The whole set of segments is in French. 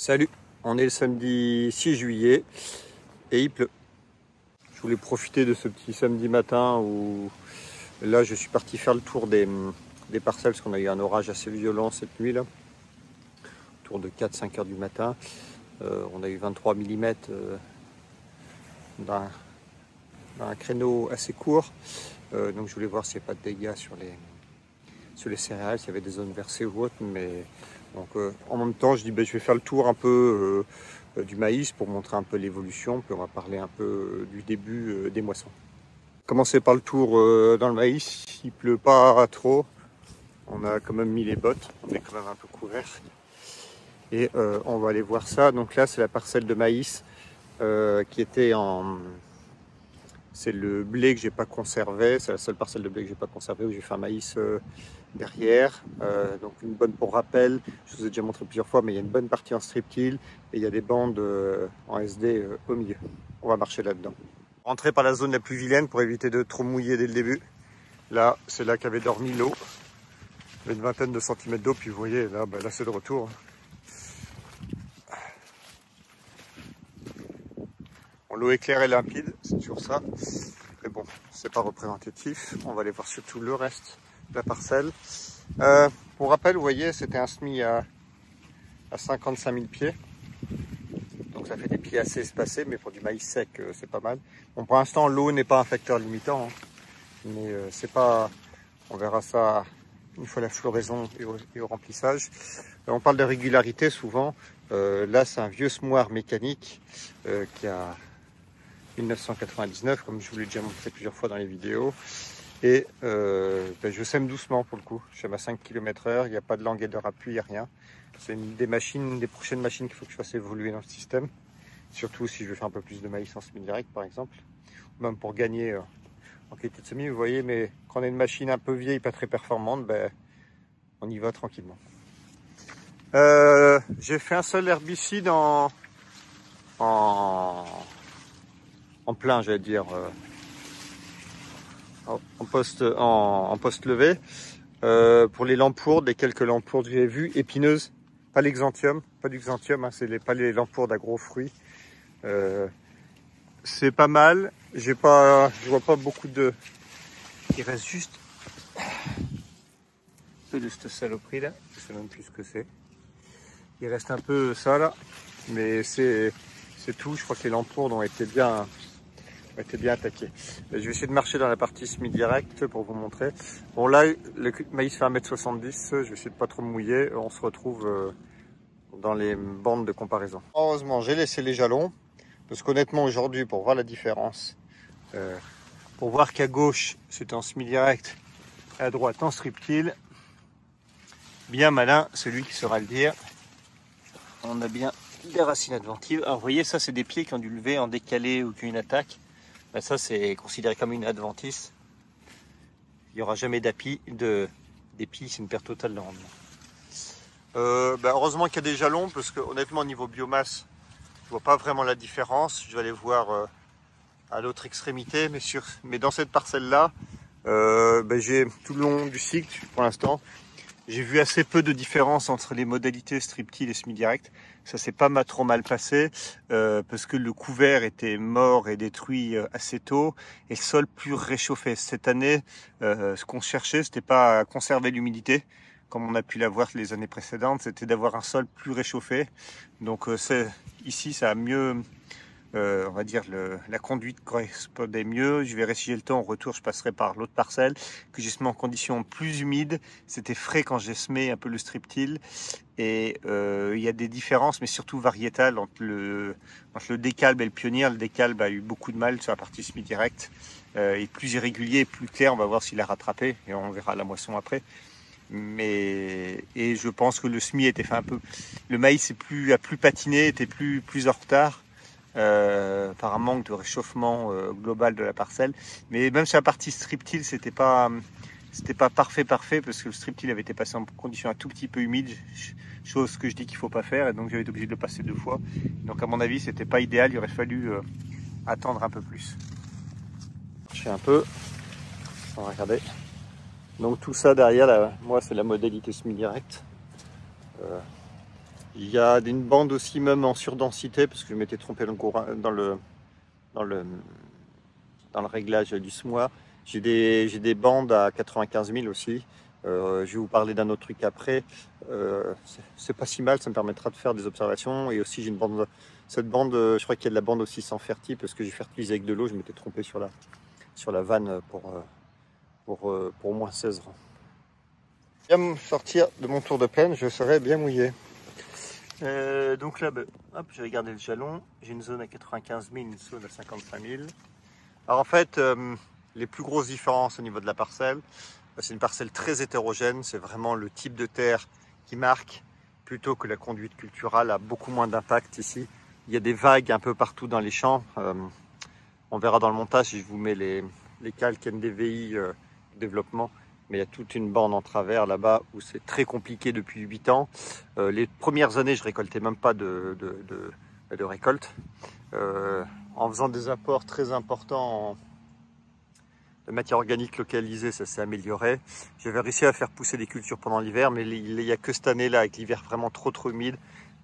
Salut, on est le samedi 6 juillet et il pleut. Je voulais profiter de ce petit samedi matin où là je suis parti faire le tour des parcelles parce qu'on a eu un orage assez violent cette nuit là, autour de 4-5 heures du matin. On a eu 23 mm dans un créneau assez court. Donc je voulais voir s'il n'y a pas de dégâts sur les céréales, s'il y avait des zones versées ou autres, mais donc en même temps je dis je vais faire le tour un peu du maïs pour montrer un peu l'évolution, puis on va parler un peu du début des moissons. Commencer par le tour dans le maïs, il pleut pas trop, on a quand même mis les bottes, on est quand même un peu couvert et on va aller voir ça. Donc là c'est la parcelle de maïs qui était en... C'est le blé que j'ai pas conservé, c'est la seule parcelle de blé que j'ai pas conservé où j'ai fait un maïs derrière. Donc une bonne pour rappel, je vous ai déjà montré plusieurs fois, mais il y a une bonne partie en strip-till et il y a des bandes en SD au milieu. On va marcher là-dedans. Rentrer par la zone la plus vilaine pour éviter de trop mouiller dès le début. Là, c'est là qu'avait dormi l'eau. Il y avait une vingtaine de centimètres d'eau, puis vous voyez, là, là c'est de retour. L'eau est claire et limpide, c'est toujours ça. Mais bon, c'est pas représentatif. On va aller voir surtout le reste de la parcelle. Pour rappel, vous voyez, c'était un semis à 55 000 pieds. Donc ça fait des pieds assez espacés, mais pour du maïs sec, c'est pas mal. Bon, pour l'instant, l'eau n'est pas un facteur limitant, hein, mais c'est pas... On verra ça une fois la floraison et au remplissage. On parle de régularité souvent. Là, c'est un vieux semoir mécanique qui a 1999, comme je vous l'ai déjà montré plusieurs fois dans les vidéos. Et je sème doucement pour le coup. Je sème à 5 km/h, il n'y a pas de langueur à pluie, il n'y a rien. C'est une des prochaines machines qu'il faut que je fasse évoluer dans le système. Surtout si je veux faire un peu plus de maïs en semi-direct par exemple. Ou même pour gagner en qualité de semis, vous voyez, mais quand on a une machine un peu vieille, pas très performante, on y va tranquillement. J'ai fait un seul herbicide en plein, j'allais dire, en poste levé. Pour les lampourdes, les quelques lampourdes que j'ai vues, épineuses, pas l'exanthium, pas du xanthium, hein, pas les lampourdes à gros fruits. C'est pas mal. Je vois pas beaucoup de... Il reste juste un peu de cette saloperie là, je sais même plus ce que c'est. Il reste un peu ça là, mais c'est tout. Je crois que les lampourdes ont été bien attaquées. Je vais essayer de marcher dans la partie semi-direct pour vous montrer. Bon là, le maïs fait 1,70 m, je vais essayer de pas trop me mouiller. On se retrouve dans les bandes de comparaison. Heureusement, j'ai laissé les jalons, parce qu'honnêtement aujourd'hui, pour voir la différence, pour voir qu'à gauche c'est en semi-direct, à droite en strip-till, bien malin, celui qui saura le dire. On a bien des racines adventives. Alors vous voyez, ça c'est des pieds qui ont dû lever en décalé ou qui ont une attaque. Ben, ça c'est considéré comme une adventice. Il n'y aura jamais d'épis, c'est une perte totale de rendement. Heureusement qu'il y a des jalons, parce que honnêtement au niveau biomasse, je vois pas vraiment la différence. Je vais aller voir à l'autre extrémité, mais dans cette parcelle là, j'ai tout le long du cycle pour l'instant. J'ai vu assez peu de différence entre les modalités strip-till et semi-direct. Ça s'est pas trop mal passé parce que le couvert était mort et détruit assez tôt et le sol plus réchauffé. Cette année, ce qu'on cherchait, c'était pas à conserver l'humidité comme on a pu l'avoir les années précédentes, c'était d'avoir un sol plus réchauffé. Donc ici, ça a mieux... on va dire la conduite correspondait mieux. Je verrai si j'ai le temps. Au retour, je passerai par l'autre parcelle que j'ai semé en conditions plus humides. C'était frais quand j'ai semé un peu le strip-till. Et il y a des différences, mais surtout variétales entre le décalbe et le pionnier. Le décalbe a eu beaucoup de mal sur la partie semi-direct. Il est plus irrégulier et plus clair. On va voir s'il a rattrapé et on verra la moisson après. Et je pense que le semis était fait un peu... Le maïs a plus patiné, était plus en retard. Par un manque de réchauffement global de la parcelle, mais même sur la partie strip-till c'était pas parfait parce que le strip-till avait été passé en conditions un tout petit peu humides, chose que je dis qu'il faut pas faire, et donc j'avais été obligé de le passer 2 fois. Donc à mon avis c'était pas idéal, il aurait fallu attendre un peu plus. Je fais un peu, on va regarder. Donc tout ça derrière là, moi c'est la modalité semi-direct. Il y a une bande aussi même en surdensité, parce que je m'étais trompé dans le, dans le, dans le réglage du SMOA. J'ai des bandes à 95 000 aussi. Je vais vous parler d'un autre truc après. C'est pas si mal, ça me permettra de faire des observations. Et aussi j'ai une bande, cette bande, je crois qu'il y a de la bande aussi sans fertile, parce que j'ai fertilisé avec de l'eau. Je m'étais trompé sur la vanne pour au moins 16 ans. Bien me sortir de mon tour de plaine, je serai bien mouillé. Donc là, hop, j'ai regardé le jalon. J'ai une zone à 95 000, une zone à 55 000. Alors en fait, les plus grosses différences au niveau de la parcelle, c'est une parcelle très hétérogène. C'est vraiment le type de terre qui marque, plutôt que la conduite culturale a beaucoup moins d'impact ici. Il y a des vagues un peu partout dans les champs. On verra dans le montage si je vous mets les calques NDVI développement. Mais il y a toute une bande en travers là-bas où c'est très compliqué depuis 8 ans. Les premières années, je récoltais même pas de récolte. En faisant des apports très importants de matière organique localisée, ça s'est amélioré. J'avais réussi à faire pousser des cultures pendant l'hiver, mais il n'y a que cette année-là, avec l'hiver vraiment trop humide,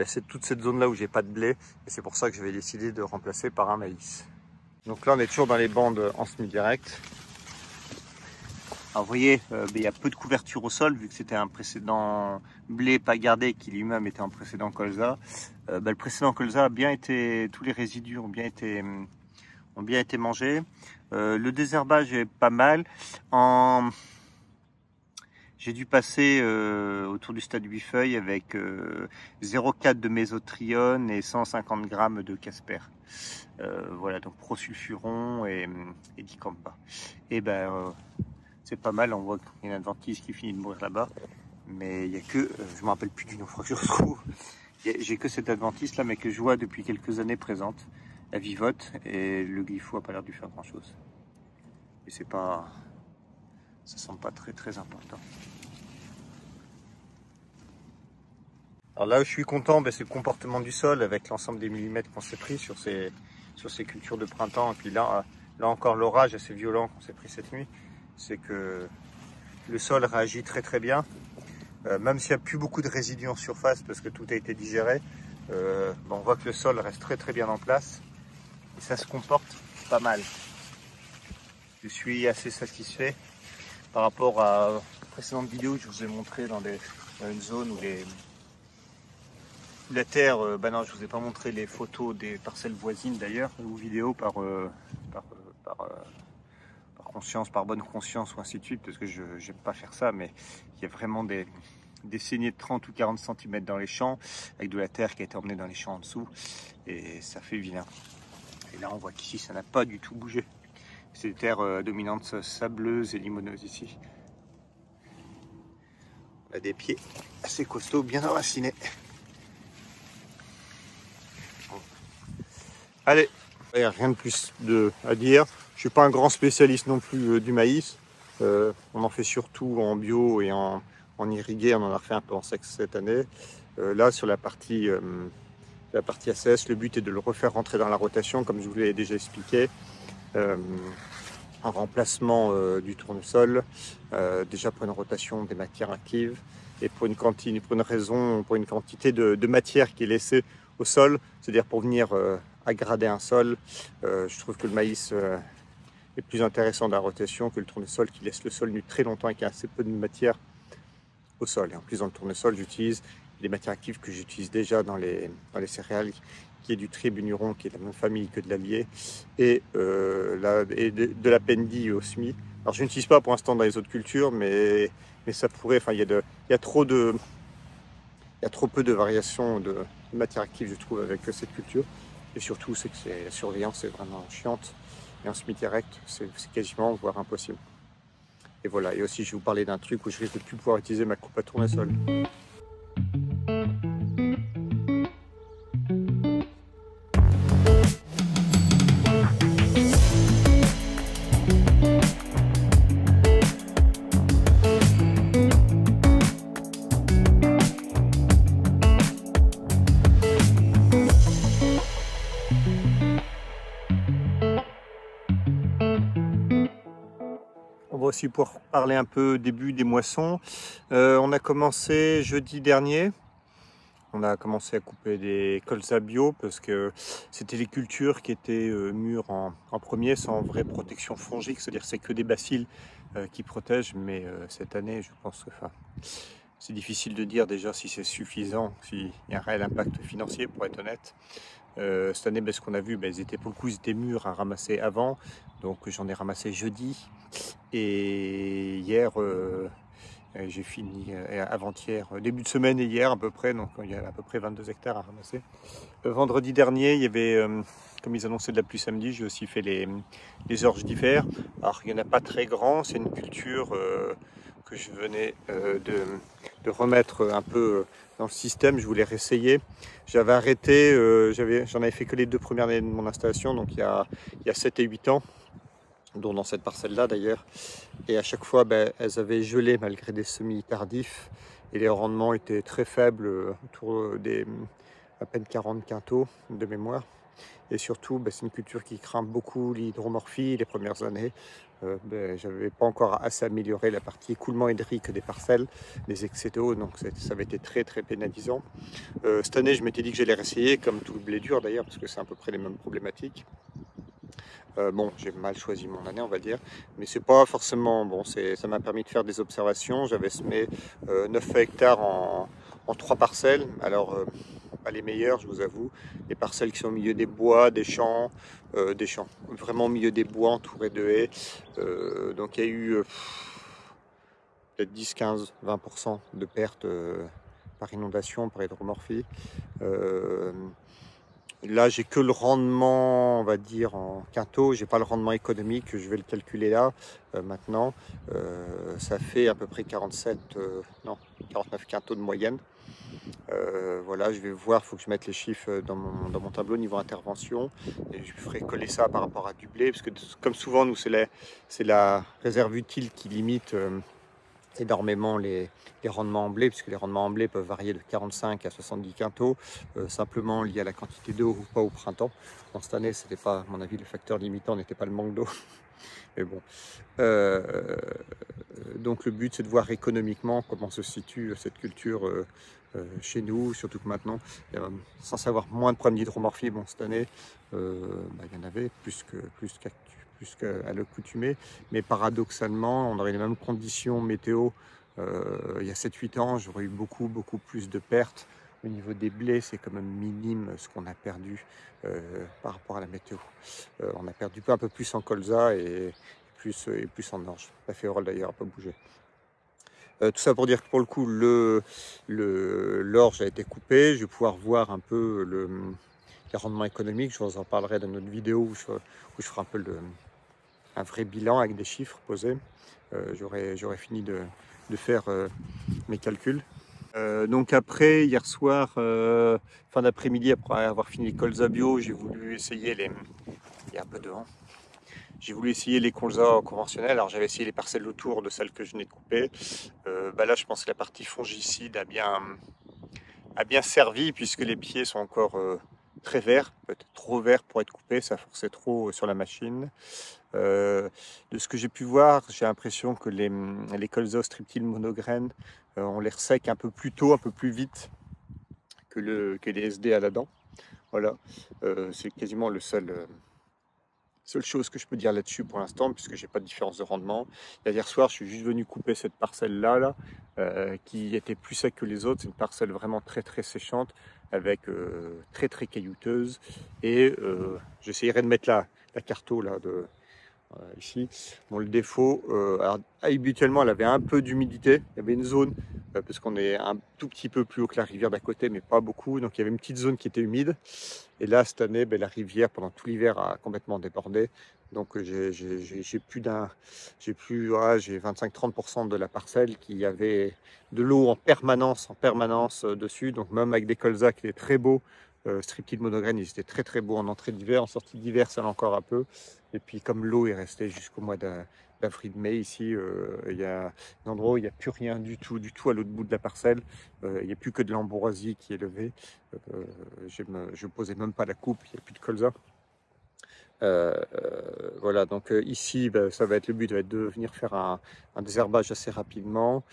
c'est toute cette zone-là où j'ai pas de blé. Et c'est pour ça que je vais décider de remplacer par un maïs. Donc là, on est toujours dans les bandes en semi-direct. Alors vous voyez, il y a peu de couverture au sol, vu que c'était un précédent blé pas gardé qui lui-même était en précédent colza. Le précédent colza a bien été, tous les résidus ont bien été mangés. Le désherbage est pas mal. J'ai dû passer autour du stade 8 feuilles avec 0,4 de mésotrione et 150 grammes de casper. Voilà, donc prosulfuron et dicamba. Et c'est pas mal, on voit qu'il y a une adventice qui finit de mourir là-bas. Mais il n'y a que, je ne me rappelle plus du nom, il faut que je retrouve. J'ai que cette adventice là, mais que je vois depuis quelques années présente. Elle vivote et le glypho n'a pas l'air de faire grand chose. Et c'est pas, ça semble pas très important. Alors là où je suis content, c'est le comportement du sol avec l'ensemble des millimètres qu'on s'est pris sur ces cultures de printemps. Et puis là encore l'orage assez violent qu'on s'est pris cette nuit. C'est que le sol réagit très bien, même s'il n'y a plus beaucoup de résidus en surface parce que tout a été digéré. On voit que le sol reste très bien en place et ça se comporte pas mal. Je suis assez satisfait par rapport à la précédente vidéo que je vous ai montré dans une zone où la terre, non, je vous ai pas montré les photos des parcelles voisines d'ailleurs, ou vidéos par conscience, par bonne conscience ou ainsi de suite, parce que je n'aime pas faire ça, mais il y a vraiment des saignées de 30 ou 40 cm dans les champs, avec de la terre qui a été emmenée dans les champs en dessous, et ça fait vilain. Et là on voit qu'ici ça n'a pas du tout bougé. C'est des terres dominantes sableuses et limoneuses ici. On a des pieds assez costauds, bien enracinés. Bon. Allez, il n'y a rien de plus à dire. Je suis pas un grand spécialiste non plus du maïs. On en fait surtout en bio et en irrigué. On en a fait un peu en sec cette année. Là, sur la partie ACS, le but est de le refaire rentrer dans la rotation, comme je vous l'ai déjà expliqué. En remplacement du tournesol, déjà pour une rotation des matières actives et pour une quantité de matière qui est laissée au sol, c'est-à-dire pour venir aggrader un sol. Je trouve que le maïs est plus intéressant dans la rotation que le tournesol qui laisse le sol nu très longtemps et qui a assez peu de matière au sol. Et en plus dans le tournesol, j'utilise des matières actives que j'utilise déjà dans les céréales, qui est du tribunuron, qui est de la même famille que de l'allier, et de la pendie au SMI. Alors je n'utilise pas pour l'instant dans les autres cultures, mais ça pourrait, enfin il y a trop peu de variations de matière active, je trouve, avec cette culture. Et surtout, c'est que la surveillance est vraiment chiante. Et en semi-direct, c'est quasiment, voire impossible. Et voilà, et aussi je vais vous parler d'un truc où je risque de plus pouvoir utiliser ma coupe à tournesol. On va aussi pouvoir parler un peu début des moissons. On a commencé jeudi dernier. on a commencé à couper des colza bio parce que c'était les cultures qui étaient mûres en premier sans vraie protection fongique, c'est-à-dire c'est que des bacilles qui protègent, mais cette année je pense que c'est difficile de dire déjà si c'est suffisant, s'il y a un réel impact financier pour être honnête. Cette année, ce qu'on a vu, ils étaient, pour le coup, ils étaient mûrs à ramasser avant, donc j'en ai ramassé jeudi et hier j'ai fini avant-hier, début de semaine et hier à peu près, donc il y a à peu près 22 hectares à ramasser. Vendredi dernier, il y avait, comme ils annonçaient de la pluie samedi, j'ai aussi fait les orges d'hiver. Alors il n'y en a pas très grand, c'est une culture que je venais de remettre un peu dans le système, je voulais réessayer. J'avais arrêté, j'en avais fait que les 2 premières années de mon installation, donc il y a 7 et 8 ans, dont dans cette parcelle-là d'ailleurs. Et à chaque fois, elles avaient gelé malgré des semis tardifs, et les rendements étaient très faibles, autour des à peine 40 quintaux de mémoire. Et surtout, c'est une culture qui craint beaucoup l'hydromorphie les premières années. Je n'avais pas encore assez amélioré la partie écoulement hydrique des parcelles, les excès d'eau, donc ça avait été très très pénalisant. Cette année, je m'étais dit que j'allais réessayer, comme tout le blé dur d'ailleurs, parce que c'est à peu près les mêmes problématiques. Bon, j'ai mal choisi mon année, on va dire, mais c'est pas forcément bon. Ça m'a permis de faire des observations. J'avais semé 9 hectares en 3 parcelles. Alors, pas les meilleures, je vous avoue. Les parcelles qui sont au milieu des bois, des champs, vraiment au milieu des bois entourés de haies. Donc, il y a eu peut-être 10, 15, 20% de pertes par inondation, par hydromorphie. Là, j'ai que le rendement, on va dire, en quinto. J'ai pas le rendement économique, je vais le calculer là, maintenant. Ça fait à peu près 49 quintaux de moyenne. Voilà, je vais voir, il faut que je mette les chiffres dans mon tableau niveau intervention. Et je ferai coller ça par rapport à du blé, parce que comme souvent, nous, c'est la réserve utile qui limite énormément les rendements en blé, puisque les rendements en blé peuvent varier de 45 à 70 quintaux, simplement liés à la quantité d'eau ou pas au printemps. Bon, cette année, c'était pas, à mon avis, le facteur limitant n'était pas le manque d'eau. Mais bon. Donc le but, c'est de voir économiquement comment se situe cette culture chez nous, surtout que maintenant, sans savoir moins de problèmes d'hydromorphie, bon, cette année, il y en avait plus qu'à l'accoutumée, mais paradoxalement, on aurait les mêmes conditions météo il y a 7-8 ans, j'aurais eu beaucoup plus de pertes. Au niveau des blés, c'est quand même minime ce qu'on a perdu par rapport à la météo. On a perdu un peu plus en colza et plus en orge. La févrole d'ailleurs n'a pas bougé. Tout ça pour dire que pour le coup, l'orge a été coupé. Je vais pouvoir voir un peu les rendements économiques. Je vous en parlerai dans notre vidéo où je ferai un peu un vrai bilan avec des chiffres posés. J'aurai fini de faire mes calculs. Donc après, hier soir, fin d'après-midi, après avoir fini les colza bio, j'ai voulu essayer il y a un peu de vent. J'ai voulu essayer les colza conventionnels. Alors j'avais essayé les parcelles autour de celles que je venais de couper. Là, je pense que la partie fongicide a bien servi, puisque les pieds sont encore très verts, peut-être trop verts pour être coupés, ça forçait trop sur la machine. De ce que j'ai pu voir, j'ai l'impression que les colza streptyl monograines ont l'air secs un peu plus tôt, un peu plus vite que les SD à la dent. Voilà, c'est quasiment le seule chose que je peux dire là-dessus pour l'instant, puisque j'ai pas de différence de rendement. Hier soir, je suis juste venu couper cette parcelle-là, qui était plus sec que les autres. C'est une parcelle vraiment très séchante, avec très caillouteuse. Et j'essayerai de mettre la carto là ici. Bon, le défaut, alors, habituellement, elle avait un peu d'humidité. Il y avait une zone, parce qu'on est un tout petit peu plus haut que la rivière d'à côté, mais pas beaucoup. Donc, il y avait une petite zone qui était humide. Et là, cette année, la rivière, pendant tout l'hiver, a complètement débordé. Donc, j'ai 25-30% de la parcelle qui avait de l'eau en permanence dessus. Donc, même avec des colzas qui étaient très beaux, streptyl monograines, ils étaient très beaux en entrée d'hiver. En sortie d'hiver, ça l'est encore un peu. Et puis comme l'eau est restée jusqu'au mois d'avril-mai, ici, il y a un endroit où il n'y a plus rien du tout à l'autre bout de la parcelle. Il n'y a plus que de l'ambroisie qui est levée. Je ne posais même pas la coupe, il n'y a plus de colza. Voilà, donc ici, ça va être le but va être de venir faire un désherbage assez rapidement,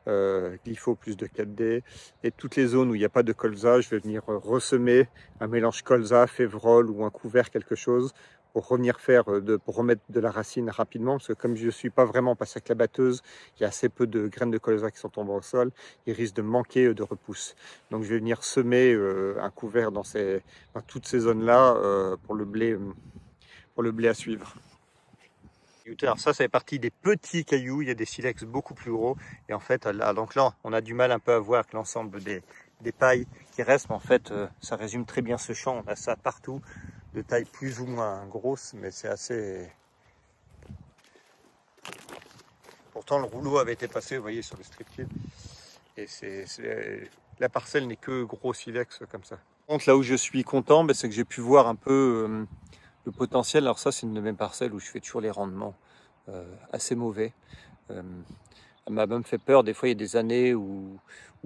glypho plus de 4D, et toutes les zones où il n'y a pas de colza, je vais venir ressemer un mélange colza, févrole ou un couvert, quelque chose, pour revenir faire, pour remettre de la racine rapidement, parce que comme je ne suis pas vraiment passé avec la batteuse, il y a assez peu de graines de colza qui sont tombées au sol, il risque de manquer de repousse. Donc je vais venir semer un couvert dans toutes ces zones-là pour le blé à suivre. Alors ça fait partie des petits cailloux, il y a des silex beaucoup plus gros, et en fait là, on a du mal un peu à voir que l'ensemble des pailles qui restent, mais en fait ça résume très bien ce champ. On a ça partout, de taille plus ou moins grosse, mais c'est assez... Pourtant le rouleau avait été passé, vous voyez, sur le strip tube, et la parcelle n'est que gros silex comme ça. Donc là où je suis content, c'est que j'ai pu voir un peu le potentiel. Alors ça, c'est une de mes parcelles où je fais toujours les rendements assez mauvais. Ça m'a même fait peur. Des fois, il y a des années où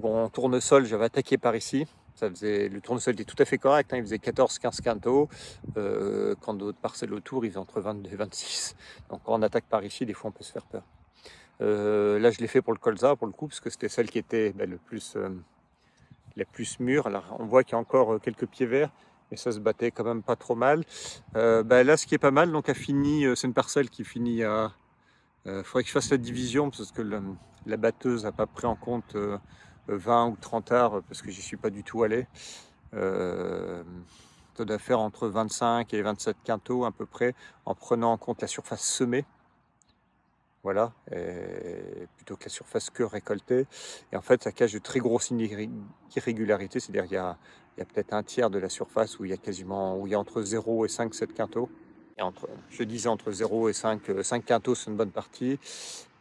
en tournesol, j'avais attaqué par ici. Le tournesol était tout à fait correct, hein, il faisait 14-15 quintaux, quand d'autres parcelles autour, ils faisaient entre 22 et 26. Donc quand on attaque par ici, des fois, on peut se faire peur. Là, je l'ai fait pour le colza, pour le coup, parce que c'était celle qui était la plus mûre. Alors, on voit qu'il y a encore quelques pieds verts, mais ça se battait quand même pas trop mal. Là, ce qui est pas mal, donc c'est une parcelle qui finit à... faudrait que je fasse la division, parce que la batteuse n'a pas pris en compte 20 ou 30 arts, parce que j'y suis pas du tout allé. Ça doit faire entre 25 et 27 quintaux à peu près, en prenant en compte la surface semée. Voilà, plutôt que la surface que récoltée. Et en fait, ça cache de très grosses irrégularités, c'est-à-dire qu'il y a peut-être un tiers de la surface où il y a entre 0 et 5, 7 quintaux. Et je disais entre 0 et 5 quintaux, c'est une bonne partie.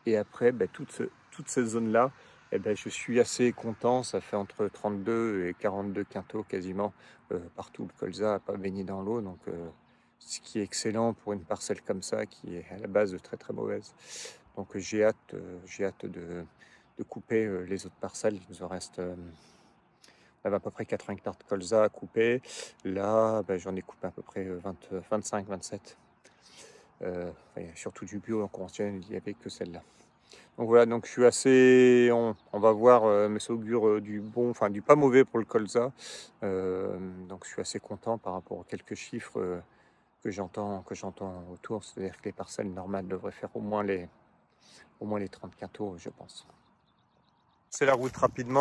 Et après, toute cette zone-là, je suis assez content, ça fait entre 32 et 42 quintaux quasiment partout. Le colza n'a pas baigné dans l'eau, donc ce qui est excellent pour une parcelle comme ça, qui est à la base très très mauvaise. Donc j'ai hâte de couper les autres parcelles. Il nous en reste à peu près 80 hectares de colza à couper. Là, j'en ai coupé à peu près 25, 27. Surtout du bio en conventionnel, il n'y avait que celle-là. Donc voilà, donc je suis assez... On va voir, mais ça augure du bon, enfin du pas mauvais pour le colza. Donc je suis assez content par rapport aux quelques chiffres que j'entends autour. C'est-à-dire que les parcelles normales devraient faire au moins les 30 quintaux, je pense. C'est la route rapidement.